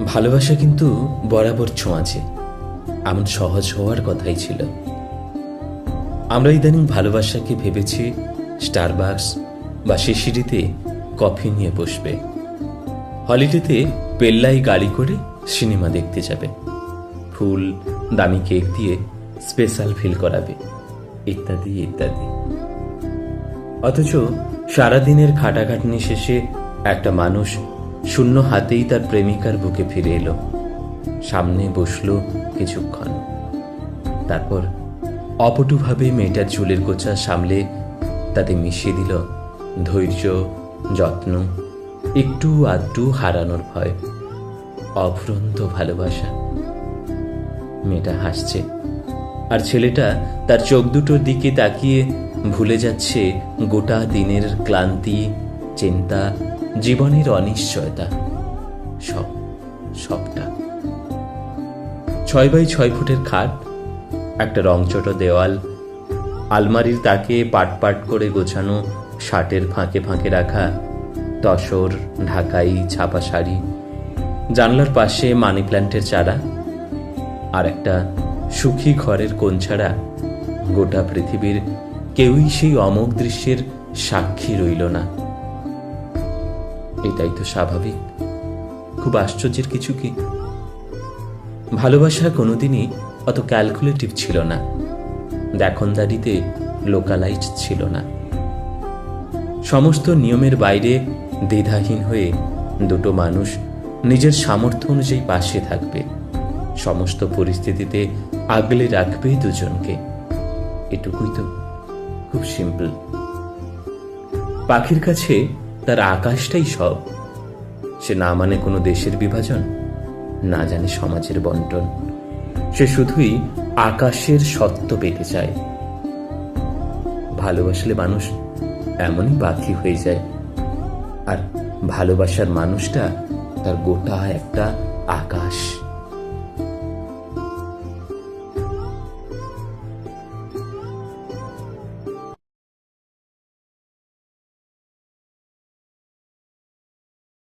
ভালোবাসা কিন্তু বরাবর ছোঁয়াচে, এমন সহজ হওয়ার কথাই ছিল। আমরা ইদানিং ভালোবাসাকে ভেবেছি স্টারবাকস বা শিশিরিতে কফি নিয়ে বসবে, হলিডেতে পেল্লাই গাড়ি করে সিনেমা দেখতে যাবে, ফুল দামি কেক দিয়ে স্পেশাল ফিল করাবে, ইত্যাদি ইত্যাদি। অথচ সারাদিনের খাটাখাটনি শেষে একটা মানুষ শূন্য হাতেই তার প্রেমিকার বুকে ফিরে এলো, সামনে বসলো কিছুক্ষণ, তারপর অপটুভাবে মেয়েটার চুলের গোছা সামলে তাতে মিশিয়ে দিল ধৈর্য, যত্ন, একটু আধটু হারানোর ভয়, অফুরন্ত ভালোবাসা। মেয়েটা হাসছে, আর ছেলেটা তার চোখ দুটোর দিকে তাকিয়ে ভুলে যাচ্ছে গোটা দিনের ক্লান্তি, চিন্তা, জীবনের অনিশ্চয়তা, সবটা। 6x6 ফুটের খাট, একটা রংচটা দেওয়াল, আলমারির তাকে পাট পাট করে গোছানো শার্টের ফাঁকে ফাঁকে রাখা তসর, ঢাকাই ছাপা শাড়ি, জানলার পাশে মানি প্ল্যান্টের চারা, আর একটা সুখী ঘরের কোণ ছাড়া গোটা পৃথিবীর কেউই সেই অমোঘ দৃশ্যের সাক্ষী রইল না। এটাই তো স্বাভাবিক, খুব আশ্চর্যের কিছু কি? ভালোবাসা কোনোদিনই অত ক্যালকুলেটিভ ছিল না, দেখনদারিতে লোকালাইজ ছিল না। সমস্ত নিয়মের বাইরে দ্বিধাহীন হয়ে দুটো মানুষ নিজের সামর্থ্য অনুযায়ী পাশে থাকবে, সমস্ত পরিস্থিতিতে আগলে রাখবে দুজনকে। এটুকুই তো, খুব সিম্পল। পাখির কাছে তার আকাশটাই সব। সে না মানে কোনো দেশের বিভাজন, না জানে সমাজের বন্টন, সে শুধুই আকাশের সত্য পেতে চায়। ভালোবাসলে মানুষ এমনই বাকি হয়ে যায়, আর ভালোবাসার মানুষটা তার গোটা একটা